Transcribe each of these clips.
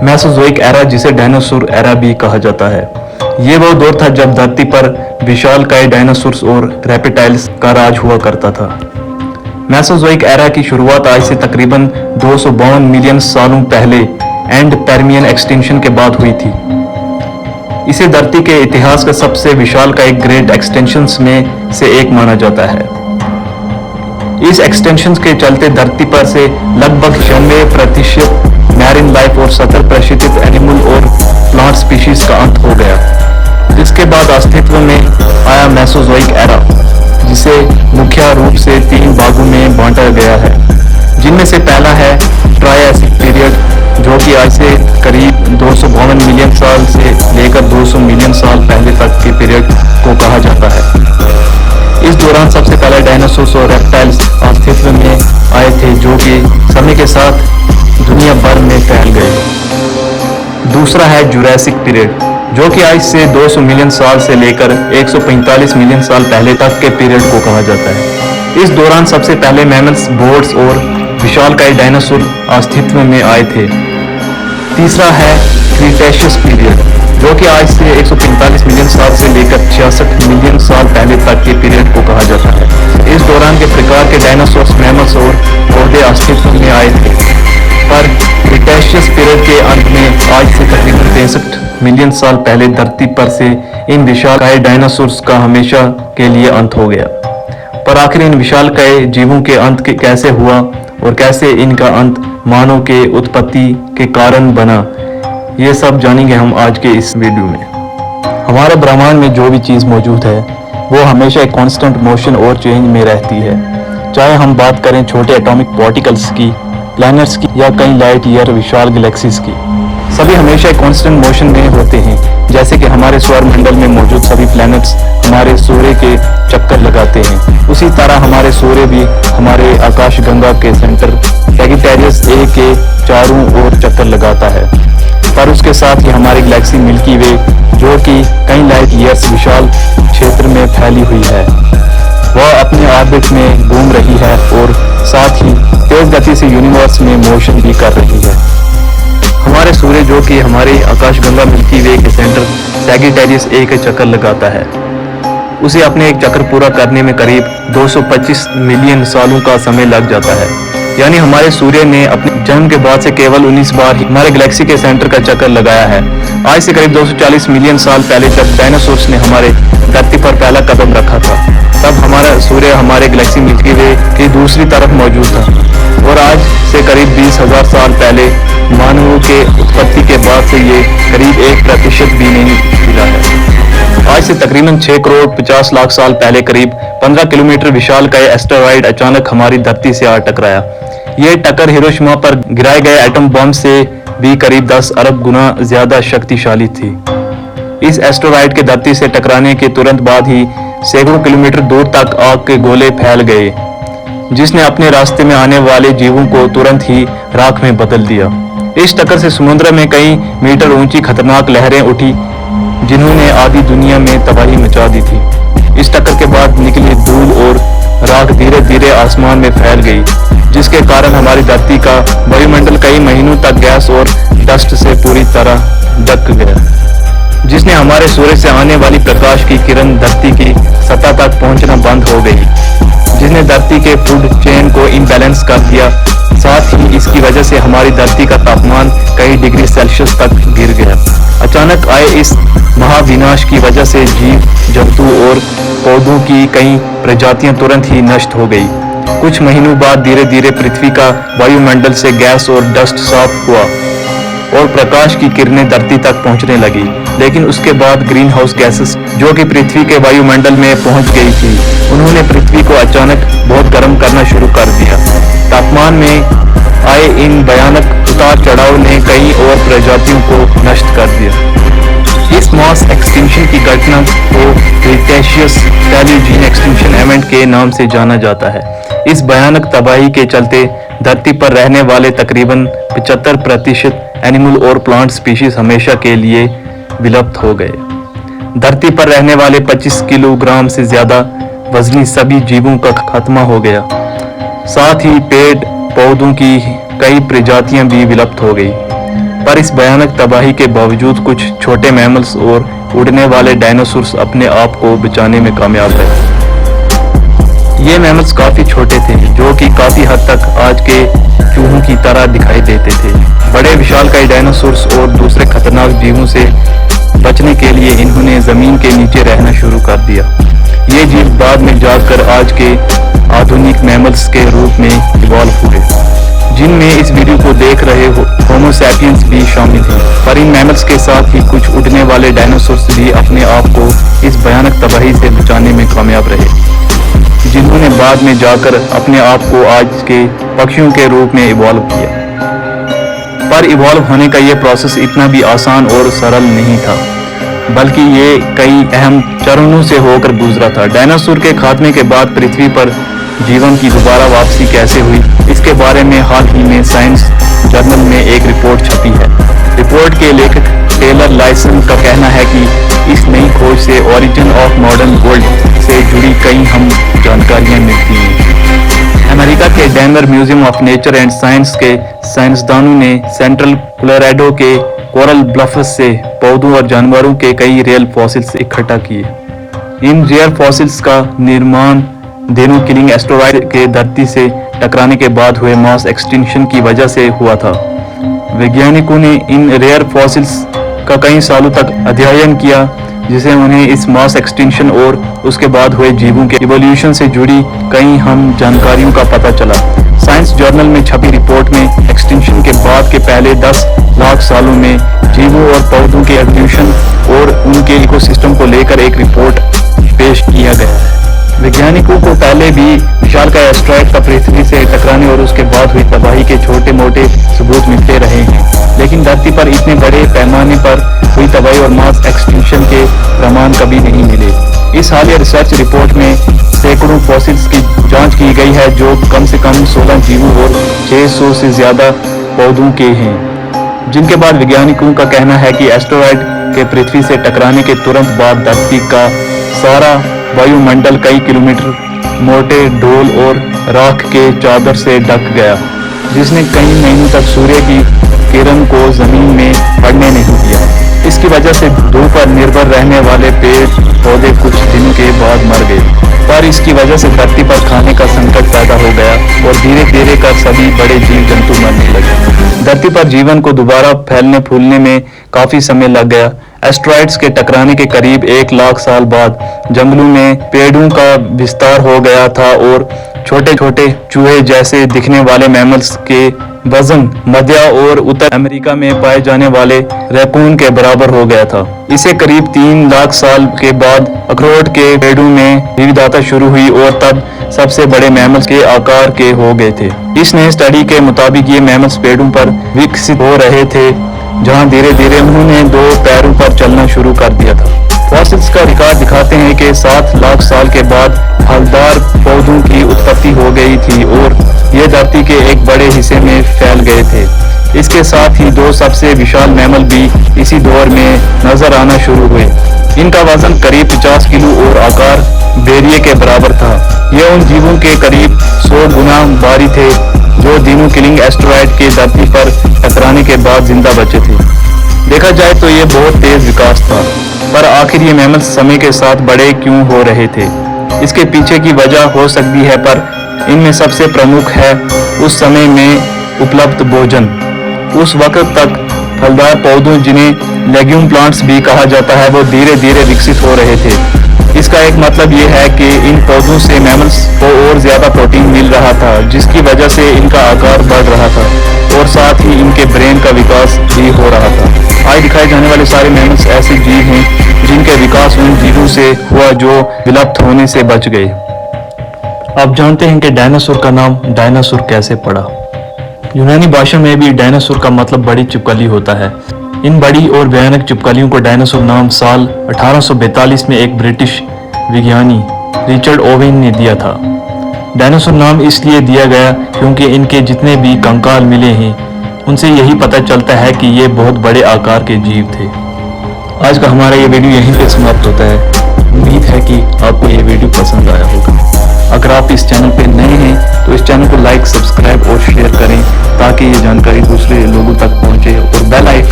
Mesozoic era, जिसे dinosaur era भी कहा जाता है, ये वो दौर था जब धरती पर विशालकाय डायनासोर्स और रेप्टाइल्स का राज हुआ करता था। मेसोजोइक एरा की शुरुआत आज से तकरीबन 252 मिलियन सालों पहले एंड पर्मियन एक्सटिंक्शन के बाद हुई थी। इसे धरती के इतिहास का सबसे विशालकाय ग्रेट एक्सटेंशंस में से एक माना जाता है। इस एक्सटेंशन के चलते धरती पर से लगभग 96% मैरिन लाइफ और 70% एनिमल और प्लांट स्पीशीज का अंत हो गया, जिसके बाद अस्तित्व में आया मेसोजोइक एरा, जिसे मुख्य रूप से 3 भागों में बांटा गया है, जिनमें से पहला है ट्रायसिक पीरियड, जो कि आज से करीब 252 मिलियन साल से लेकर 200 मिलियन साल पहले तक के पीरियड को कहा जाता है। इस दौरान सबसे पहले डायनासोर्स और रेप्टाइल्स अस्तित्व में आए थे, जो कि समय के साथ दुनिया भर में फैल गए। दूसरा है जुरासिक पीरियड, जो कि आज से 200 मिलियन साल से लेकर 145 मिलियन साल पहले तक के पीरियड को कहा जाता है। इस दौरान सबसे पहले मैमल्स, बोर्ड्स और विशालकाय डायनासोर अस्तित्व में आए थे। तीसरा है क्रीटेशियस पीरियड, जो कि आज से 145 मिलियन साल से लेकर 66 मिलियन साल पहले तक के पीरियड को कहा जाता है। इस दौरान के प्रकार के डायनासोर्स, मैमल्स और पौधे अस्तित्व में आए थे, पर क्रीटेशियस पीरियड के अंत में आज से तकरीबन 63 मिलियन साल पहले धरती पर से इन विशालकाय डायनासोर्स का हमेशा के लिए अंत हो गया। पर आखिर इन विशालकाय जीवों के अंत कैसे हुआ और कैसे इनका अंत मानव के उत्पत्ति के कारण बना, ये सब जानेंगे हम आज के इस वीडियो में। हमारे ब्रह्मांड में जो भी चीज़ मौजूद है वो हमेशा एक कांस्टेंट मोशन और चेंज में रहती है, चाहे हम बात करें छोटे एटॉमिक पार्टिकल्स की, प्लैनेट्स की या कई लाइट ईयर विशाल गैलेक्सीज की। सभी हमेशा एक कांस्टेंट मोशन में होते हैं, जैसे कि हमारे सौरमंडल में मौजूद सभी प्लैनेट्स हमारे सूर्य के चक्कर लगाते हैं, उसी तरह हमारे सूर्य भी हमारे आकाशगंगा के सेंटर सैजिटेरियस ए के चारों ओर चक्कर लगाता है। पर उसके साथ ही हमारी गैलेक्सी मिल्की वे, जो कि कई लाइट ईयर्स विशाल क्षेत्र में फैली हुई है, वह अपने ऑर्बिट में घूम रही है और साथ ही तेज गति से यूनिवर्स में मोशन भी कर रही है। हमारे सूर्य, जो कि हमारी आकाशगंगा मिल्की वे के सेंटर सैजिटेरियस ए के चक्कर लगाता है, उसे अपने एक चक्कर पूरा करने में करीब 225 मिलियन सालों का समय लग जाता है। यानी हमारे सूर्य ने अपने जन्म के बाद से केवल 19 बार ही हमारे गैलेक्सी के सेंटर का चक्कर लगाया है। आज से करीब 240 मिलियन साल पहले जब डायनासोर्स ने हमारे धरती पर पहला कदम रखा था, तब हमारा सूर्य हमारे गैलेक्सी मिल्की वे की दूसरी तरफ मौजूद था, और आज से करीब 20,000 साल पहले मानवों के उत्पत्ति के बाद से ये करीब 1% भी नहीं मिला है। आज से तकरीबन 6 करोड़ 50 लाख साल पहले करीब 15 किलोमीटर विशालकाय एस्टेरॉयड अचानक हमारी धरती से आ टकराया। ये टक्कर हिरोशिमा पर गिराए गए एटम बम से भी करीब 10 अरब गुना ज्यादा शक्तिशाली थी। इस एस्टेरॉयड के धरती से टकराने के तुरंत बाद ही सैकड़ों किलोमीटर दूर तक आग के गोले फैल गए, जिसने अपने रास्ते में आने वाले जीवों को तुरंत ही राख में बदल दिया। इस टक्कर से समुद्र में कई मीटर ऊंची खतरनाक लहरें उठी, जिन्होंने आधी दुनिया में तबाही मचा दी थी। इस टक्कर के बाद निकली धूल और राख धीरे धीरे आसमान में फैल गई, जिसके कारण हमारी धरती का वायुमंडल कई महीनों तक गैस और डस्ट से पूरी तरह ढक गया, जिसने हमारे सूर्य से आने वाली प्रकाश की किरण धरती की सतह तक पहुंचना बंद हो गई, जिसने धरती के फूड चेन को इम्बैलेंस कर दिया। साथ ही इसकी वजह से हमारी धरती का तापमान कई डिग्री सेल्सियस तक गिर गया। अचानक आए इस महाविनाश की वजह से जीव जंतु और पौधों की कई प्रजातियां तुरंत ही नष्ट हो गई। कुछ महीनों बाद धीरे धीरे पृथ्वी का वायुमंडल से गैस और डस्ट साफ हुआ और प्रकाश की किरणें धरती तक पहुंचने लगी। लेकिन उसके बाद ग्रीन हाउस गैसेस, जो कि पृथ्वी के वायुमंडल में पहुंच गई थी, उन्होंने पृथ्वी को अचानक बहुत गर्म करना शुरू कर दिया। तापमान में आए इन भयानक उतार चढ़ाव ने कई और प्रजातियों को नष्ट कर दिया। इस मास एक्सटिंक्शन की घटना को क्रीटेशियस टेल्यूजीन एक्सटिंक्शन इवेंट के नाम से जाना जाता है। इस भयानक तबाही के चलते धरती पर रहने वाले तकरीबन 75% एनिमल और प्लांट स्पीशीज हमेशा के लिए विलुप्त हो गए। धरती पर रहने वाले 25 किलोग्राम से ज्यादा वजनी सभी जीवों का खात्मा हो गया। साथ ही पेड़ पौधों की कई प्रजातियां भी विलुप्त हो गई। पर इस भयानक तबाही के बावजूद कुछ छोटे मैमल्स और उड़ने वाले डायनासोर्स अपने आप को बचाने में कामयाब रहे। ये मैमल्स काफी छोटे थे, जो कि काफी हद तक आज के चूहों की तरह दिखाई देते थे। बड़े विशालकाय डायनासोर्स और दूसरे खतरनाक जीवों से बचने के लिए इन्होंने जमीन के नीचे रहना शुरू कर दिया। ये जीव बाद में जाकर आज के आधुनिक मैमल्स के रूप में इवॉल्व हुए, जिनमें इस वीडियो को देख रहे होमो सैपियंस भी शामिल हैं। पर इन मैमल्स के साथ ही कुछ उड़ने वाले डायनासोर्स भी अपने आप को इस भयानक तबाही से बचाने में कामयाब रहे, जिन्होंने बाद में जाकर अपने आप को आज के पक्षियों के रूप में इवॉल्व किया। पर इवॉल्व होने का ये प्रोसेस इतना भी आसान और सरल नहीं था, बल्कि ये कई अहम चरणों से होकर गुजरा था। डायनासोर के खात्मे के बाद पृथ्वी पर जीवन की दोबारा वापसी कैसे हुई, इसके बारे में हाल ही में साइंस जर्नल में एक रिपोर्ट छपी है। रिपोर्ट के लेखक टेलर लाइसन का कहना है कि इस नई खोज से ओरिजिन ऑफ मॉडर्न वर्ल्ड से जुड़ी कई अहम जानकारियां मिलती हैं। अमेरिका के Denver museum of nature and science के साइंसदानों ने सेंट्रल कोलोराडो के कोरल ब्लफ्स से पौधों और जानवरों के कई रियल फॉसिल्स इकट्ठा किए। इन रियल फॉसिल्स का निर्माण देनो किलिंग एस्टेरॉयड के धरती से टकराने के बाद हुए मास एक्सटिंक्शन की वजह से हुआ था। वैज्ञानिकों ने इन रेयर फॉसिल्स का कई सालों तक अध्ययन किया, जिसे उन्हें इस मास एक्सटिंक्शन और उसके बाद हुए जीवों के इवोल्यूशन से जुड़ी कई अहम जानकारियों का पता चला। साइंस जर्नल में छपी रिपोर्ट में एक्सटिंक्शन के बाद के पहले 10 लाख सालों में जीवों और पौधों के एवोल्यूशन और उनके इकोसिस्टम को लेकर एक रिपोर्ट पेश किया गया। वैज्ञानिकों को पहले भी विशालकाय एस्टेरॉयड का पृथ्वी से टकराने और उसके बाद हुई तबाही के छोटे मोटे सबूत मिलते रहे हैं, लेकिन धरती पर इतने बड़े पैमाने पर हुई तबाही और मास एक्सटिंक्शन के प्रमाण कभी नहीं मिले। इस हालिया रिसर्च रिपोर्ट में सैकड़ों फॉसिल्स की जांच की गई है, जो कम से कम 16 जीवों और 600 से ज्यादा पौधों के हैं, जिनके बाद वैज्ञानिकों का कहना है कि एस्टेरॉयड के पृथ्वी से टकराने के तुरंत बाद धरती का सारा वायुमंडल कई किलोमीटर मोटे ढोल और राख के चादर से ढक गया, जिसने कई महीनों तक सूर्य की किरण को जमीन में पड़ने नहीं दिया। इसकी वजह से धूप पर निर्भर रहने वाले पेड़ पौधे कुछ दिनों के बाद मर गए, पर इसकी वजह से धरती पर खाने का संकट पैदा हो गया और धीरे धीरे कर सभी बड़े जीव जंतु मरने लगे। धरती पर जीवन को दोबारा फैलने फूलने में काफी समय लग गया। एस्टेरॉयड्स के टकराने के करीब 1 लाख साल बाद जंगलों में पेड़ों का विस्तार हो गया था और छोटे छोटे चूहे जैसे दिखने वाले मैमल्स के वजन मध्य और उत्तर अमेरिका में पाए जाने वाले रैकून के बराबर हो गया था। इसे करीब 3 लाख साल के बाद अखरोट के पेड़ों में विविधता शुरू हुई और तब सबसे बड़े मैमल्स के आकार के हो गए थे। इस नए स्टडी के मुताबिक ये मैमल्स पेड़ों पर विकसित हो रहे थे, जहां धीरे धीरे उन्होंने 2 पैरों पर चलना शुरू कर दिया था। फॉसिल्स का रिकॉर्ड दिखाते हैं कि 7 लाख साल के बाद फलदार पौधों की उत्पत्ति हो गई थी और ये धरती के एक बड़े हिस्से में फैल गए थे। इसके साथ ही 2 सबसे विशाल मैमल भी इसी दौर में नजर आना शुरू हुए। इनका वजन करीब 50 किलो और आकार बेरिए के बराबर था। ये उन जीवों के करीब 100 गुना भारी थे जो दिनो किलिंग एस्टेरॉयड के धरती पर टकराने के बाद जिंदा बचे थे। देखा जाए तो ये बहुत तेज विकास था, पर आखिर ये मैमल्स समय के साथ बड़े क्यों हो रहे थे? इसके पीछे की वजह हो सकती है, पर इनमें सबसे प्रमुख है उस समय में उपलब्ध भोजन। उस वक्त तक फलदार पौधों, जिन्हें लेग्यूम प्लांट्स भी कहा जाता है, वो धीरे धीरे विकसित हो रहे थे। इसका एक मतलब ये है कि इन पौधों से मैमल्स को और ज्यादा प्रोटीन मिल रहा था, जिसकी वजह से इनका आकार बढ़ रहा था और साथ ही इनके ब्रेन का विकास भी हो रहा था। आज दिखाए जाने वाले सारे मैमल्स ऐसे जीव हैं जिनके विकास उन जीवों से हुआ जो विलुप्त होने से बच गए। आप जानते हैं कि डायनासोर का नाम डायनासोर कैसे पड़ा? यूनानी भाषा में भी डायनासोर का मतलब बड़ी छिपकली होता है। इन बड़ी और भयानक छिपकलियों को डायनासोर नाम साल 1842 में एक ब्रिटिश विज्ञानी रिचर्ड ओवेन ने दिया था। डायनासोर नाम इसलिए दिया गया क्योंकि इनके जितने भी कंकाल मिले हैं उनसे यही पता चलता है कि ये बहुत बड़े आकार के जीव थे। आज का हमारा ये वीडियो यहीं पे समाप्त होता है। उम्मीद है कि आपको ये वीडियो पसंद आया होगा। अगर आप इस चैनल पे नए हैं तो इस चैनल को लाइक, सब्सक्राइब और शेयर करें ताकि ये जानकारी दूसरे लोगों तक पहुंचे और बेल आइकन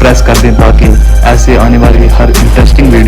प्रेस कर दें ताकि ऐसे आने वाली हर इंटरेस्टिंग वीडियो